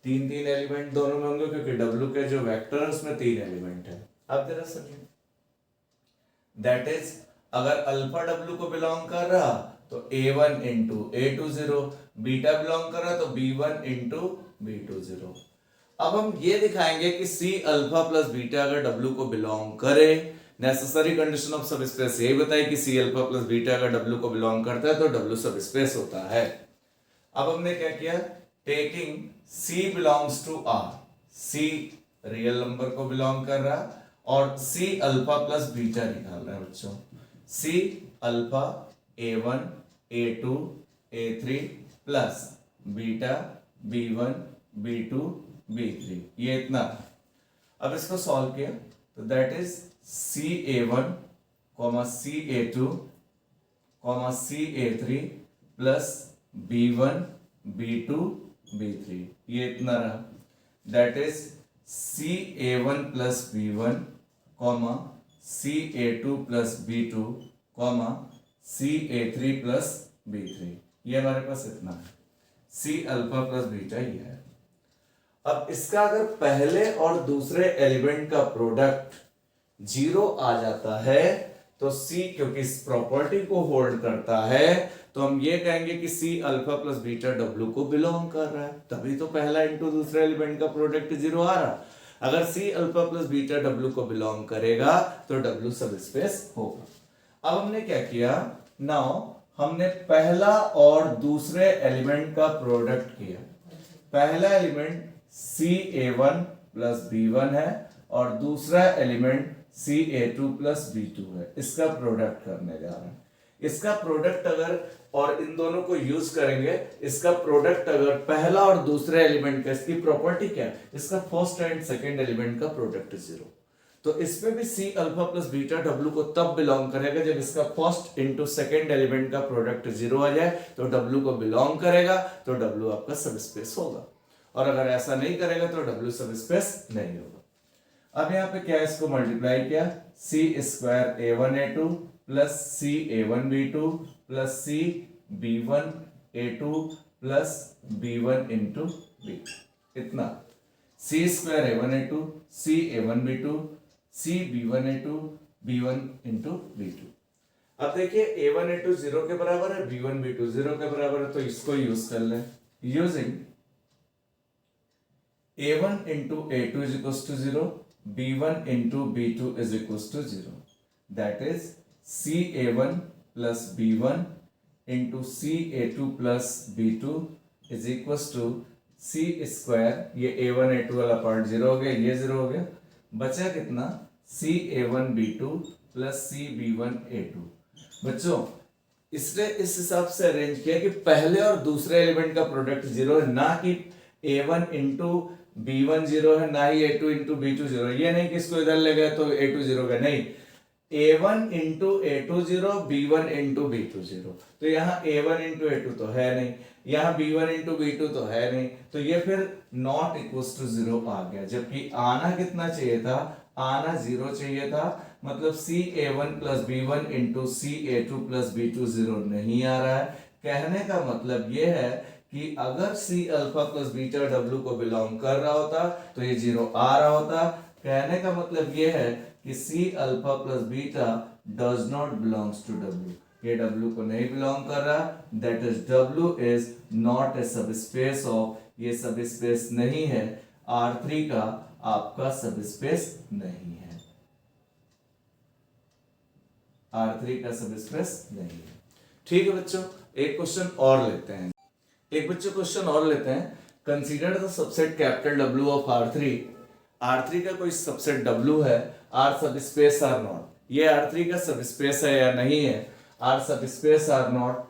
तीन तीन एलिमेंट दोनों में होंगे, क्योंकि डब्ल्यू के जो वेक्टर है उसमें तीन एलिमेंट है। अब जरा समझिए, दैट इज अगर अल्फा डब्ल्यू को बिलोंग कर रहा तो A1 into A2 0, beta belong कर रहा तो B1 इंटू B2 0। अब हम ये दिखाएंगे कि C अल्फा प्लस बीटा अगर W को बिलोंग करे, नेसेसरी कंडीशन ऑफ सब स्पेस यही बताई कि C अल्फा प्लस बीटा अगर W को बिलोंग करता है तो W सब स्पेस होता है। अब हमने क्या किया, taking C belongs to R, C real number को बिलोंग कर रहा और C अल्फा प्लस बीटा निकाल रहा है बच्चों। C alpha A1 A2 A3 plus beta B1 B2 B3, ये इतना। अब इसको सॉल्व किया तो that is CA1 CA2 CA3 plus B1 B2 B3, ये इतना रहा। That is CA1 plus B1 CA2 plus B2 CA3 plus B3, ये हमारे पास इतना है। C अल्फा प्लस बीटा ये है। अब इसका अगर पहले और दूसरे एलिमेंट का प्रोडक्ट 0 आ जाता है तो C क्योंकि इस प्रॉपर्टी को होल्ड करता है तो हम ये कहेंगे कि C alpha plus beta W को बिलोंग कर रहा है, तभी तो पहला इंटू दूसरे एलिमेंट का प्रोडक्ट 0 आ रहा। अगर C alpha plus beta W को बिलोंग करेगा तो W सब स्पेस होगा। अब हमने क्या किया, नाउ हमने पहला और दूसरे एलिमेंट का प्रोडक्ट किया। पहला एलिमेंट CA1 प्लस B1 है और दूसरा एलिमेंट CA2 प्लस B2 है, इसका प्रोडक्ट करने जा रहे हैं। इसका प्रोडक्ट अगर, और इन दोनों को यूज करेंगे, इसका प्रोडक्ट अगर पहला और दूसरे एलिमेंट का, इसकी प्रॉपर्टी क्या है, इसका फर्स्ट एंड सेकंड एलिमेंट का प्रोडक्ट 0, तो इसमें भी C alpha plus beta W को तब बिलोंग करेगा जब इसका फर्स्ट इंटू सेकेंड एलिमेंट का प्रोडक्ट 0 आ जाए तो W को बिलोंग करेगा, तो W आपका सब स्पेस होगा। और अगर ऐसा नहीं करेगा तो W सब स्पेस नहीं होगा। अब यहाँ पे क्या है, इसको मल्टीप्लाई किया, C square A1 A2 plus C A1 B2 plus C B1 A2 plus B1 into B, इतना। C square A1 A2 C A1 B2 C B1 A2 B1 into B2। अब देखिए A1 A2 0 के बराबर है, B1 B2 0 के बराबर है, तो इसको यूज कर लें। Using A1 into A2 is equals to 0, B1 into B2 is equals to 0, that is CA1 plus B1 into CA2 plus B2 is equals to C square, ये A1 A2 वाला पार्ट 0 हो गया, ये 0 हो गया, बचा कितना, CA1 B2 plus CB1 A2। बच्चों इसने इस हिसाब से अरेंज किया कि पहले और दूसरे एलिमेंट का प्रोडक्ट 0 है, ना कि A1 इंटू B1 0 है, ना ही A2 इंटू B2 0। ये नहीं कि इसको इधर ले गए तो A2 0 का, नहीं, A1 into A2 0 B1 into B2 0, तो यहाँ A1 इंटू A2 तो है नहीं, यहाँ B1 इंटू B2 तो है नहीं, तो ये फिर नॉट इक्वल्स टू 0 आ गया। जबकि आना कितना चाहिए था, आना 0 चाहिए था, मतलब CA1 plus B1 into CA2 plus B2 0 नहीं आ रहा है। कहने का मतलब ये है कि अगर C alpha plus beta W को बिलोंग कर रहा होता तो ये 0 आ रहा होता। कहने का मतलब ये है कि C alpha plus beta does not belongs to W, ये W को नहीं बिलोंग कर रहा, that is W is not a subspace of, ये सब स्पेस नहीं है, R3 का आपका सब स्पेस नहीं है, R3 का सब स्पेस नहीं है। ठीक है बच्चों, एक क्वेश्चन और लेते हैं, एक बच्चों क्वेश्चन और लेते हैं। Consider the subset capital W of R3, R3 का कोई सबसेट W है, R सब स्पेस आर नॉट, ये R3 का सब स्पेस है या नहीं है, R सब स्पेस आर नॉट।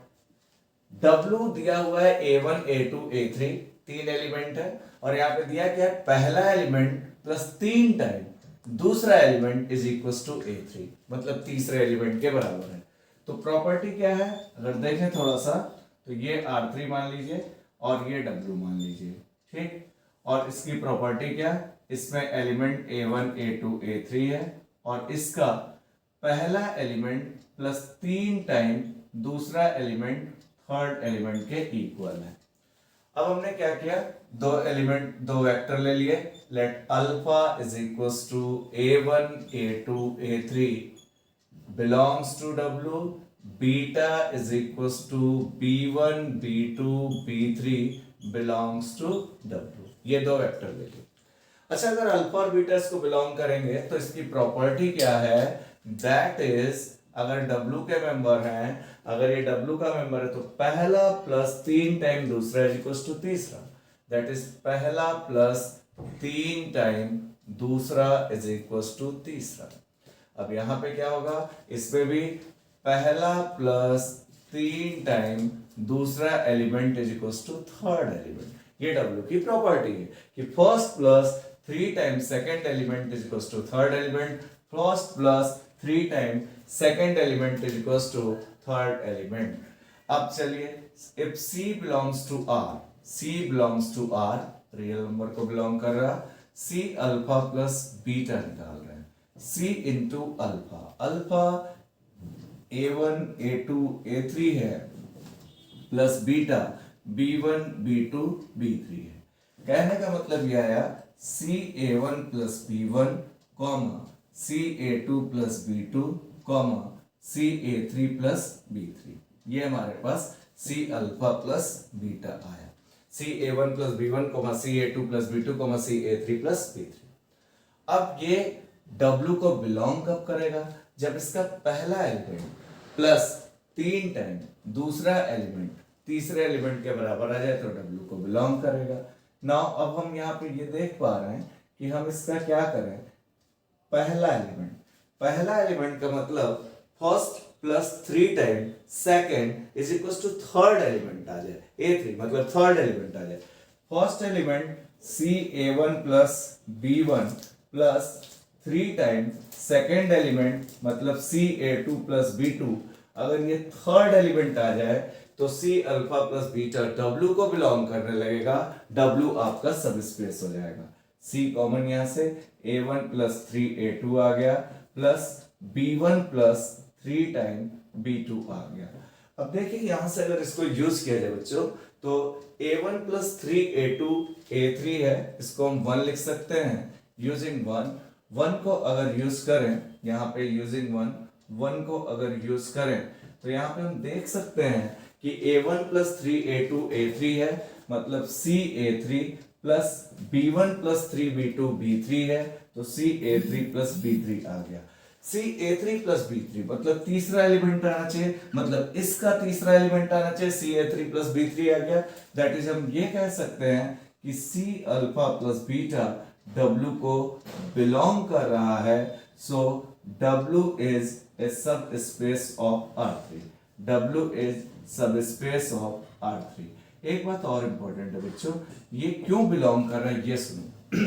W दिया हुआ है A1 A2 A3, 3 एलिमेंट है, और यहाँ पे दिया क्या है, पहला एलिमेंट प्लस 3 टाइम दूसरा element is equal to A3, मतलब तीसरे एलिमेंट के बराबर है। तो प्रॉपर्टी क्या है, अगर देखें थोड़ा सा, तो ये R3 मान लीजिए और ये W मान लीजिए, ठीक। और इसकी प्रॉपर्टी क्या है, इसमें एलिमेंट A1 A2 A3 है और इसका पहला एलिमेंट प्लस 3 टाइम दूसरा एलिमेंट थर्ड एलिमेंट के इक्वल है। अब हमने क्या किया, दो एलिमेंट, दो वेक्टर ले लिए, let alpha is equals to A1 A2 A3 belongs to W, beta is equal to B1 B2 B3 belongs to W। ये दो वेक्टर ले लो। अच्छा, अगर अल्फा और बीटा इसको बिलोंग करेंगे तो इसकी प्रॉपर्टी क्या है, दैट इज अगर W के मेंबर हैं, अगर ये W का मेंबर है तो पहला प्लस 3 टाइम दूसरा इज इक्वल टू तीसरा, दैट इज पहला प्लस 3 टाइम दूसरा इज इक्वल टू तीसरा। अब यहां पे क्या होगा, इसमें भी पहला प्लस 3 टाइम दूसरा element is equal to third element. ये W की प्रॉपर्टी है कि first plus 3 time second element is equal to third element, first plus 3 time second element is equal to third element. अब चलिए, if C belongs to R, C belongs to R, real number को बिलोंग कर रहा, C अल्फा प्लस बीटा निकाल रहे हैं, C into alpha, alpha A1 A2 A3 है plus beta B1 B2 B3 है। कहने का मतलब यह आया CA1 plus B1 comma CA2 plus B2 comma CA3 plus B3। ये हमारे पास C अल्फा प्लस बीटा आया, CA1 plus B1 comma CA2 plus B2 comma CA3 plus B3। अब ये W को बिलोंग कब करेगा, जब इसका पहला एलिमेंट प्लस 3 टाइम दूसरा एलिमेंट तीसरे एलिमेंट के बराबर आ जाए तो W को बिलोंग करेगा। नाउ अब हम यहाँ पे ये देख पा रहे हैं कि हम इसका क्या करें, पहला एलिमेंट का मतलब first plus 3 time second is equal to third element आ जाए, A3 मतलब थर्ड एलिमेंट आ जाए। First element CA1 plus B1 plus 3 time second element मतलब CA2 प्लस B2, अगर ये थर्ड एलिमेंट आ जाए तो C alpha plus beta W को बिलोंग करने लगेगा, W आपका सब स्पेस हो जाएगा। C कॉमन यहां से A1 प्लस 3A2 आ गया plus B1 plus 3 time B2 आ गया। अब देखिए यहां से अगर इसको यूज किया जाए बच्चों तो A1 प्लस 3A2 A3 है, इसको हम 1 लिख सकते हैं यूजिंग 1 को अगर यूज करें यहाँ पे यूजिंग 1 को अगर यूज करें तो यहाँ पे हम देख सकते हैं कि A1 प्लस 3A2 A3 है, मतलब CA3 plus B1 plus 3B2 B3 है, तो CA3 प्लस B3 आ गया। CA3 प्लस B3 मतलब तीसरा एलिमेंट आना चाहिए, मतलब इसका तीसरा एलिमेंट आना चाहिए, CA3 प्लस B3 आ गया। दैट इज हम ये कह सकते हैं कि C alpha plus beta W को बिलोंग कर रहा है, सो W is A subspace of R3, W is सब स्पेस ऑफ R3। एक बात और इंपॉर्टेंट है बच्चों, ये क्यों बिलोंग कर रहा है ये सुनो।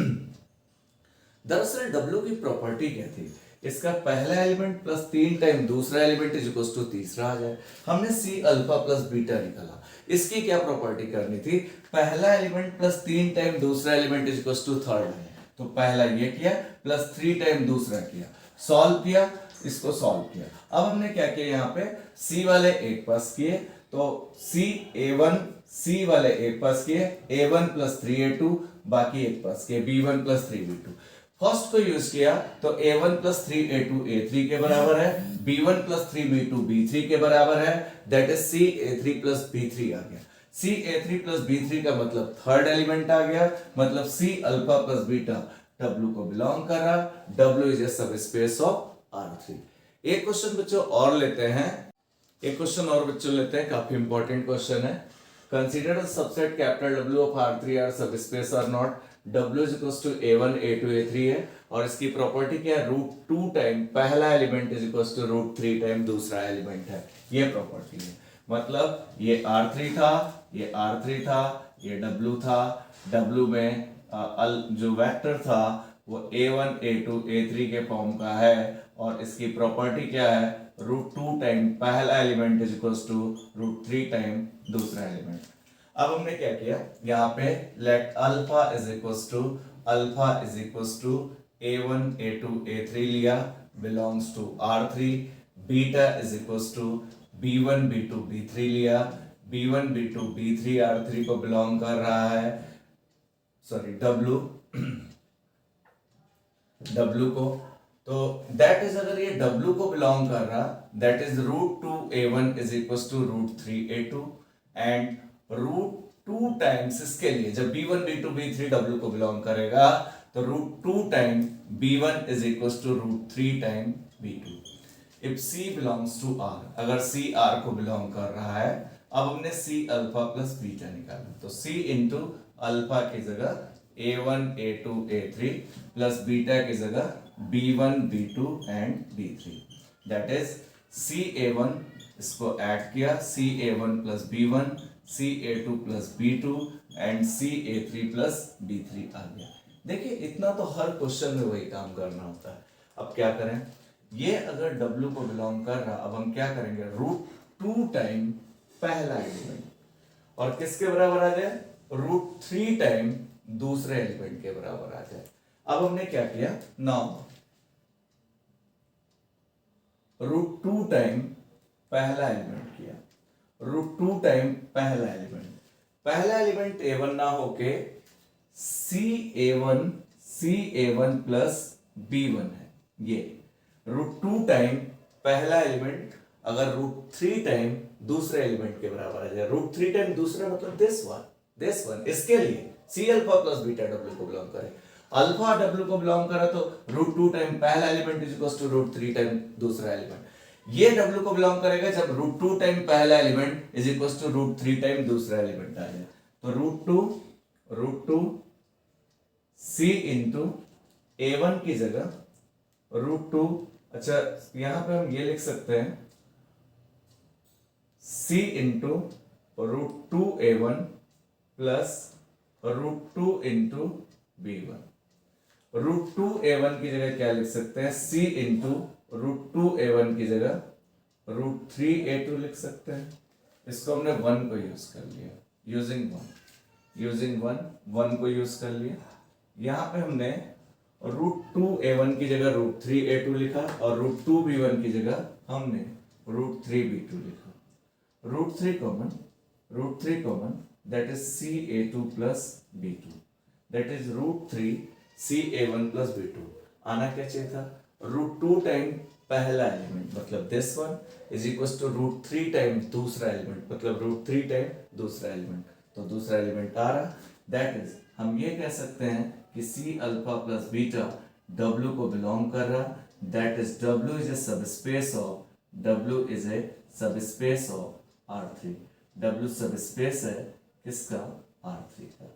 दरअसल W की प्रॉपर्टी क्या थी, इसका पहला एलिमेंट प्लस 3 टाइम दूसरा एलिमेंट इज इक्वल टू तीसरा आ जाए। हमने C अल्फा प्लस बीटा निकाला, इसकी क्या प्रॉपर्टी करनी थी, पहला एलिमेंट प्लस 3 टाइम दूसरा element is equal to third है, तो पहला ये किया प्लस 3 टाइम दूसरा किया, सॉल्व किया, इसको सॉल्व किया। अब हमने क्या किया, यहाँ पे C वाले एक पास किए तो C वाले एक पास किए, A1 प्लस 3A2 बाकी एक पास किए, B1 प्लस 3B2। फर्स्ट को यूज किया तो A1 प्लस 3A2 A3 के बराबर है, B1 प्लस 3B2 B3 के बराबर है, that is CA3 plus B3 आ गया। CA3 प्लस B3 का मतलब थर्ड एलिमेंट आ गया, मतलब C alpha plus beta W को बिलोंग कर रहा, W is A subspace of R3। एक क्वेश्चन बच्चों और लेते हैं, काफी इंपॉर्टेंट क्वेश्चन है। Consider the subset capital W of R3 are subspace और not, W is equal to A1 A2 A3 है और इसकी प्रॉपर्टी क्या है, √2 टाइम पहला element is equal to √3 time दूसरा एलिमेंट है, ये प्रॉपर्टी है। मतलब ये R3 था, ये R3 था, ये W था, W में जो वेक्टर था वो A1 A2 A3 के फॉर्म का है और इसकी प्रॉपर्टी क्या है, √2 टाइम पहला element is equal to √3 time दूसरा एलिमेंट। अब हमने क्या किया, यहाँ पे let alpha is equal to A1 A2 A3 लिया, belongs to R3, beta is equal to B1 B2 B3 लिया, B1 B2 B3 R3 को बिलोंग कर रहा है, सॉरी W को, तो दैट इज अगर ये W को बिलोंग कर रहा, that is √2a1 is equal to √3a2 and √2 times इसके लिए जब b1 b2 b3 W को बिलोंग करेगा तो √2 time b1 is equal to √3 time b2। If C belongs to R, अगर C R को बिलोंग कर रहा है, अब हमने C अल्फा प्लस बीटा निकाला, तो C इंटू अल्फा की जगह A1 A2 A3 plus beta की जगह B1 B2 and B3, that is CA1, इसको ऐड किया CA1 plus B1 CA2 plus B2 and CA3 plus B3 आ गया। देखिए इतना तो हर क्वेश्चन में वही काम करना होता है। अब क्या करें, ये अगर W को बिलोंग कर रहा, अब हम क्या करेंगे, √2 टाइम पहला एलिमेंट और किसके बराबर आ जाए, √3 टाइम दूसरे एलिमेंट के बराबर आ जाए। अब हमने क्या किया, नाउ √2 टाइम पहला एलिमेंट किया, √2 टाइम पहला एलिमेंट A1 ना होके CA1 प्लस B1 है। ये √2 टाइम पहला एलिमेंट अगर √3 टाइम दूसरे एलिमेंट के बराबर आ जाए, √3 टाइम दूसरा मतलब दिस वन, इसके लिए C alpha plus beta W को बिलोंग करे, अल्फा W को बिलोंग करा तो √2 टाइम पहला element is equal to √3 time दूसरा एलिमेंट। ये W को बिलोंग करेगा जब √2 टाइम पहला element is equal to √3 time दूसरा एलिमेंट आ जाए, तो √2 C इंटू A1 की जगह √2, अच्छा यहां पे हम ये लिख सकते हैं C into √2a1 plus √2 into B1। √2a1 की जगह क्या लिख सकते हैं, C इंटू √2a1 की जगह √3a2 लिख सकते हैं। इसको हमने 1 को यूज कर लिया, यूजिंग 1 को यूज कर लिया। यहां पे हमने √2a1 की जगह √3a2 लिखा और √2b1 की जगह हमने √3b2 लिखा। √3 common that is CA2 plus B2, that is √3 CA1 plus B2। आना क्या चाहिए था, √2 टाइम पहला एलिमेंट मतलब this one is equal to √3 time दूसरा एलिमेंट मतलब √3 टाइम दूसरा एलिमेंट, तो दूसरा एलिमेंट आ रहा, दैट इज हम ये कह सकते हैं कि C alpha plus beta W को बिलोंग कर रहा, that is W is a subspace of R3, W subspace है किसका, R3 का।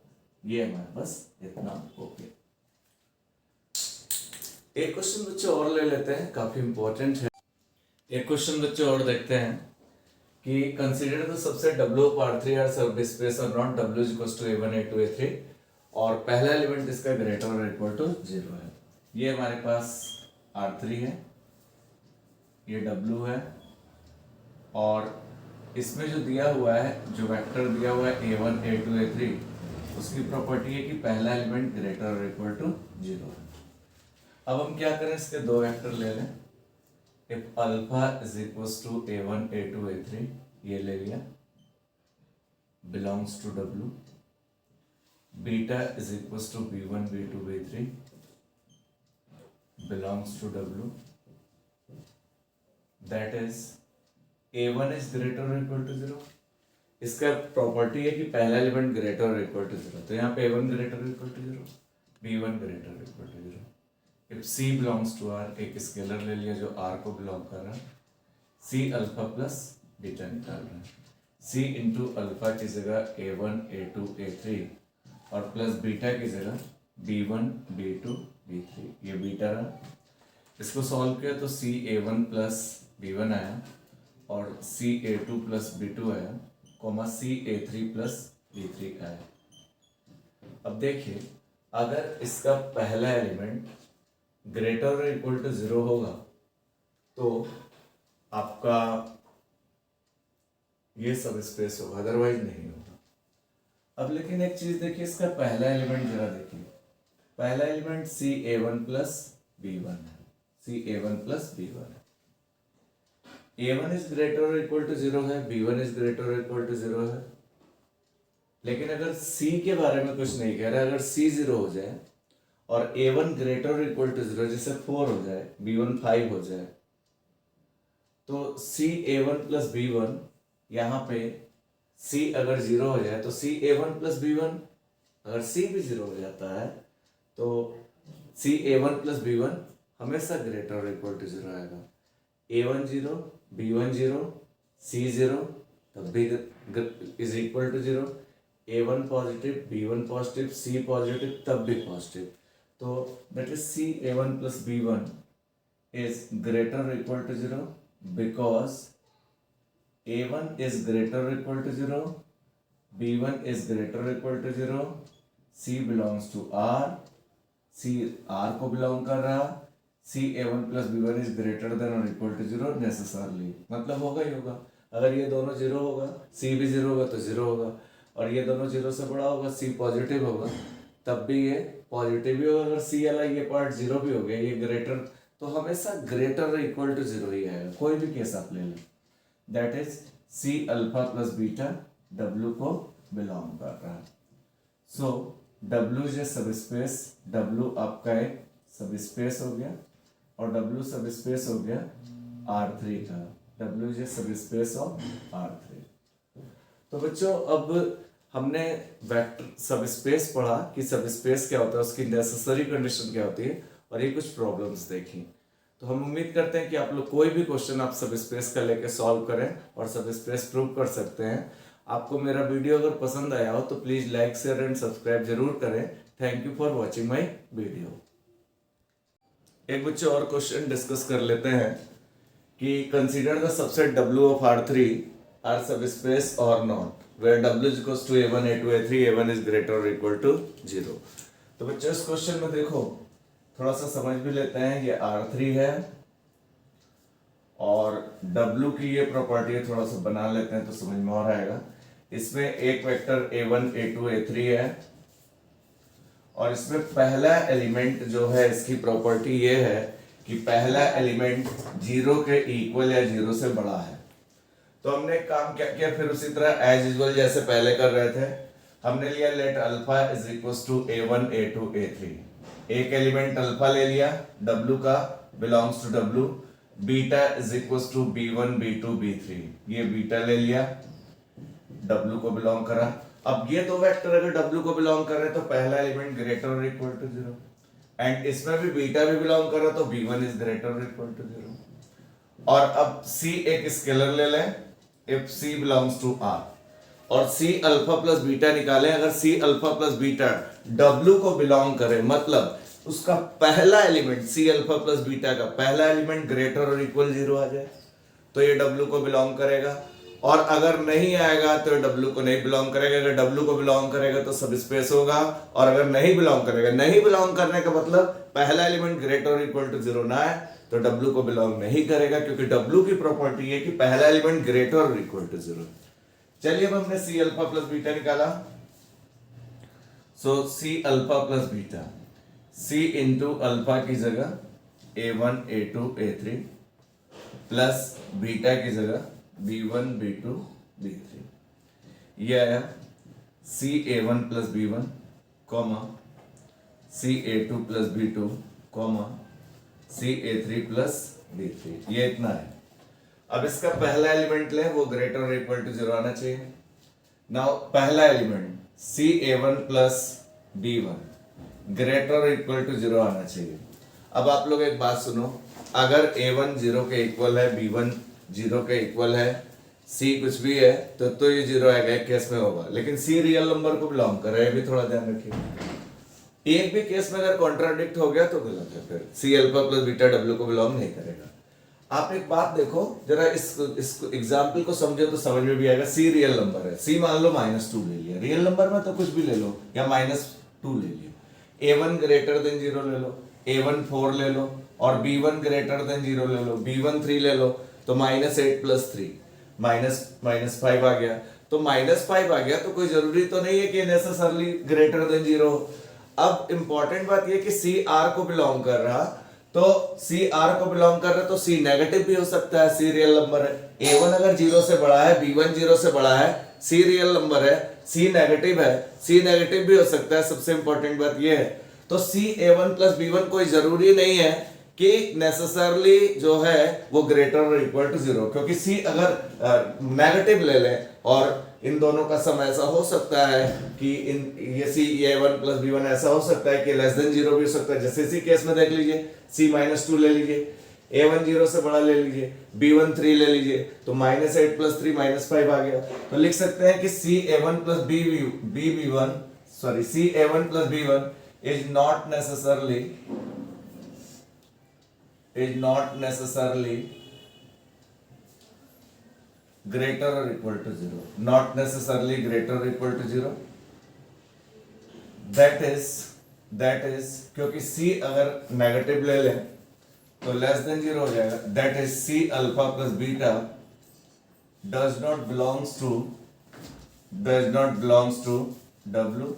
ये हमारे पास इतना ओके। एक क्वेश्चन बच्चे और ले लेते हैं, काफी इंपॉर्टेंट है। एक क्वेश्चन बच्चे और देखते हैं कि consider the subset W of R3 are subspace और not W is equal to A1 A2 A3 और पहला एलिमेंट इसका ग्रेटर और इक्वल टू 0 है। ये हमारे पास R3 है, ये W है और इसमें जो दिया हुआ है, जो वेक्टर दिया हुआ है A1 A2 A3, उसकी प्रॉपर्टी है कि पहला एलिमेंट ग्रेटर और इक्वल टू 0 है। अब हम क्या करें, इसके दो वेक्टर ले लें। If alpha is equal to A1 A2 A3, ये ले लिया, belongs to W, beta is equal to B1 B2 B3 belongs to W, that is A1 is greater और इक्वल टू 0। इसका प्रॉपर्टी है कि पहला एलिमेंट ग्रेटर और इक्वल टू 0, तो यहाँ पे A1 ग्रेटर और इक्वल टू 0, B1 ग्रेटर और equal to 0। If C belongs to R, एक स्केलर ले लिया जो R को बिलोंग कर रहा है, C अल्फा प्लस बीटा निकाल रहा है, C इंटू अल्फा की जगह A1 A2 A3 और प्लस बीटा की जगह B1 B2 B3, ये बीटा रहा। इसको सॉल्व किया तो CA1 प्लस B1 आया और CA2 प्लस B2 आया, कॉमा CA3 प्लस B3 आया। अब देखिए अगर इसका पहला एलिमेंट ग्रेटर और इक्वल टू 0 होगा तो आपका ये सब स्पेस होगा, अदरवाइज नहीं होगा। अब लेकिन एक चीज देखिए, इसका पहला एलिमेंट जरा देखिए, पहला एलिमेंट CA1 प्लस B1 है, CA1 प्लस B1 है। A1 इज ग्रेटर और इक्वल टू 0 है, B1 इज ग्रेटर और इक्वल टू 0 है, लेकिन अगर C के बारे में कुछ नहीं कह रहा, अगर C 0 हो जाए और A1 ग्रेटर इक्वल टू 0, जैसे 4 हो जाए, B1 5 हो जाए, तो CA1 प्लस B1, यहाँ पे C अगर 0 हो जाए तो CA1 प्लस B1, अगर C भी 0 हो जाता है तो CA1 प्लस B1 हमेशा ग्रेटर और इक्वल टू 0 आएगा। A1 0, B1 0, C 0, तब भी is equal to 0। A1 positive, B1 positive, C positive, तब भी पॉजिटिव। तो that is CA1 plus B1 is greater or equal to 0 because A1 is greater or equal to 0, B1 is greater or equal to 0, C belongs to R, C R को belong कर रहा, CA1 plus B1 is greater than or equal to 0 necessarily, मतलब होगा ही होगा। अगर ये दोनों 0 होगा, C भी 0 होगा तो 0 होगा, और ये दोनों 0 से बड़ा होगा, C पॉजिटिव होगा, तब भी ये पॉजिटिव भी होगा। अगर C वाला ये पार्ट 0 भी हो गया, ये ग्रेटर, तो हमेशा ग्रेटर इक्वल टू 0 ही आएगा, कोई भी केस आप ले लो। That is C alpha plus beta W को बिलोंग कर रहा है। सो W इज ए सब स्पेस, W आपका एक सब स्पेस हो गया, और W सब स्पेस हो गया R3 का। W is A subspace of R3। तो बच्चों अब हमने वेक्टर सब स्पेस पढ़ा कि सब स्पेस क्या होता है, उसकी नेसेसरी कंडीशन क्या होती है, और ये कुछ प्रॉब्लम्स देखी। तो हम उम्मीद करते हैं कि आप लोग कोई भी क्वेश्चन आप सब स्पेस का लेके सॉल्व करें और सब स्पेस प्रूव कर सकते हैं। आपको मेरा वीडियो अगर पसंद आया हो तो please like, share and subscribe जरूर करें। Thank you for watching my video. एक बच्चे और क्वेश्चन डिस्कस कर लेते हैं कि consider the subset W of R3 are subspace और not where W is equals to A1, A2, A3, A1 is greater or equal to 0। तो बच्चों इस क्वेश्चन में देखो थोड़ा सा समझ भी लेते हैं। ये R3 है और W की ये प्रॉपर्टी है, थोड़ा सा बना लेते हैं तो समझ में और आएगा। इसमें एक वेक्टर A1, A2, A3 है, और इसमें पहला एलिमेंट जो है इसकी प्रॉपर्टी ये है कि पहला एलिमेंट 0 के इक्वल या 0 से बड़ा है। तो हमने काम क्या किया, फिर उसी तरह एज यूजुअल जैसे पहले कर रहे थे, हमने लिया let alpha is equals to A1, A2, A3। एक एलिमेंट अल्फा ले लिया W का, belongs to W। Beta is equals to B1, B2, B3, ये बीटा ले लिया, W को बिलोंग करा। अब ये दो वेक्टर अगर W को बिलोंग कर रहे हैं तो पहला एलिमेंट ग्रेटर और इक्वल टू 0, एंड इसमें भी बीटा भी बिलोंग कर रहा तो B1 इज ग्रेटर और इक्वल टू 0। और अब C एक स्केलर ले लें, if C belongs to R, और C अल्फा प्लस बीटा निकालें। अगर C alpha plus beta W को बिलोंग करे, मतलब उसका पहला element C alpha plus beta का पहला एलिमेंट ग्रेटर और इक्वल 0 आ जाए तो ये W को बिलोंग करेगा, और अगर नहीं आएगा तो W को नहीं बिलोंग करेगा। अगर W को बिलोंग करेगा तो सब स्पेस होगा, और अगर नहीं बिलोंग करेगा, नहीं बिलोंग करने का मतलब पहला एलिमेंट ग्रेटर और इक्वल टू 0 ना है तो W को बिलोंग नहीं करेगा, क्योंकि W की प्रॉपर्टी है कि पहला एलिमेंट ग्रेटर और इक्वल टू 0। चलिए अब हमने C अल्फा प्लस बीटा निकाला। सो C alpha plus beta, C into alpha की जगह A1, A2, A3 plus beta की जगह B1, B2, B3, ये आया CA1 plus B1 comma CA2 plus B2 comma CA3 plus B3, ये इतना है। अब इसका पहला एलिमेंट ले, वो ग्रेटर और इक्वल टू 0 आना चाहिए। नाउ पहला element CA1 plus B1 greater और इक्वल टू 0 आना चाहिए। अब आप लोग एक बात सुनो, अगर A1 0 के इक्वल है, B1 0 के इक्वल है, C कुछ भी है तो ये 0 आएगा, एक केस में होगा। लेकिन C रियल नंबर को बिलोंग कर रहा है, भी थोड़ा ध्यान रखिए। एक भी केस में अगर कॉन्ट्राडिक्ट हो गया तो गलत है, फिर C alpha plus beta W को बिलोंग नहीं करेगा। आप एक बात देखो जरा, इस एग्जाम्पल को समझो तो समझ में भी आएगा। C रियल नंबर है, C मान लो -2 ले लिया, रियल नंबर में तो कुछ भी ले लो, या -2 ले लिया। A1 ग्रेटर देन 0 ले लो, A1 4 ले लो, और B1 ग्रेटर देन 0 ले लो, B1 3 ले लो, तो -8 प्लस 3 -5 आ गया। तो -5 आ गया तो कोई जरूरी तो नहीं है कि नेसेसरली ग्रेटर देन 0। अब इंपॉर्टेंट बात यह कि C R को बिलोंग कर रहा, तो C R को बिलोंग कर रहा तो C नेगेटिव भी हो सकता है, C रियल नंबर है। A1 अगर 0 से बड़ा है, B1 0 से बड़ा है, C रियल नंबर है, C नेगेटिव है, C नेगेटिव भी हो सकता है। सबसे इंपॉर्टेंट बात यह है। तो C(a1 + b1) कोई जरूरी नहीं है कि नेसेसरली जो है वो ग्रेटर और इक्वल टू 0, क्योंकि C अगर नेगेटिव ले लें और इन दोनों का सम ऐसा हो सकता है कि ये C(a1 + b1) ऐसा हो सकता है कि लेस देन 0 भी हो सकता है। जैसे इसी केस में देख लीजिए, C-2 ले लीजिए, a1 0 से बड़ा ले लीजिए, b1 3 ले लीजिए, तो -8 + 3 -5 आ गया। तो लिख सकते हैं कि C(a1 + b1) C(a1 + b1) is not necessarily greater or equal to 0. Not necessarily greater or equal to 0. That is क्योंकि C अगर नेगेटिव ले लें तो लेस देन 0 हो जाएगा। That is C(α + β) does not belongs to W.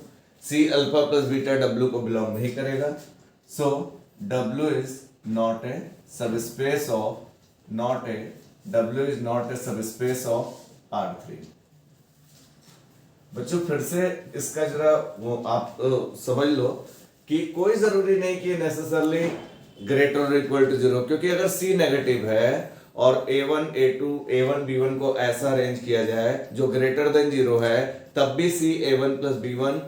C(α + β) W को बिलोंग नहीं करेगा। So W is not a subspace of R3। बच्चों फिर से इसका जरा वो आप समझ लो कि कोई जरूरी नहीं कि नेसेसरली ग्रेटर और इक्वल टू 0, क्योंकि अगर C नेगेटिव है और a1 a2 a1 b1 को ऐसा अरेंज किया जाए जो ग्रेटर देन 0 है, तब भी C(a1 + b1)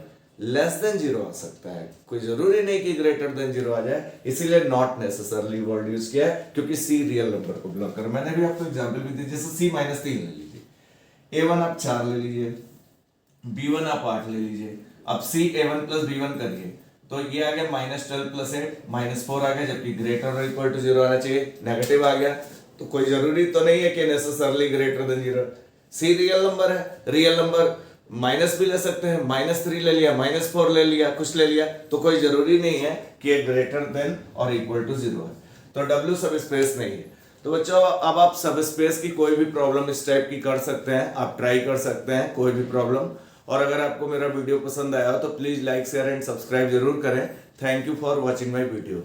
लेस देन 0 आ सकता है। कोई जरूरी नहीं कि ग्रेटर देन 0 आ जाए, इसीलिए नॉट नेसेसरली वर्ड यूज किया है, क्योंकि C रियल नंबर को बिलोंग कर। मैंने भी आपको एग्जांपल भी दी, जैसे C-3 ले लीजिए, a1 आप 4 ले लीजिए, b1 आप 8 ले लीजिए। अब C(a1 + b1) करिए तो ये आ गया -12 + 8 -4 आ गया, जबकि ग्रेटर और इक्वल टू 0 आना चाहिए, नेगेटिव आ गया। तो कोई जरूरी तो नहीं है कि necessarily greater than 0। C real number है, रियल नंबर माइनस भी ले सकते हैं, -3 ले लिया, -4 ले लिया, कुछ ले लिया, तो कोई जरूरी नहीं है कि ये ग्रेटर देन और इक्वल टू 0 है। तो W सब स्पेस नहीं है। तो बच्चों अब आप सब स्पेस की कोई भी प्रॉब्लम इस टाइप की कर सकते हैं, आप ट्राई कर सकते हैं कोई भी प्रॉब्लम। और अगर आपको मेरा वीडियो पसंद आया हो तो please like share and subscribe जरूर करें। Thank you for watching my video.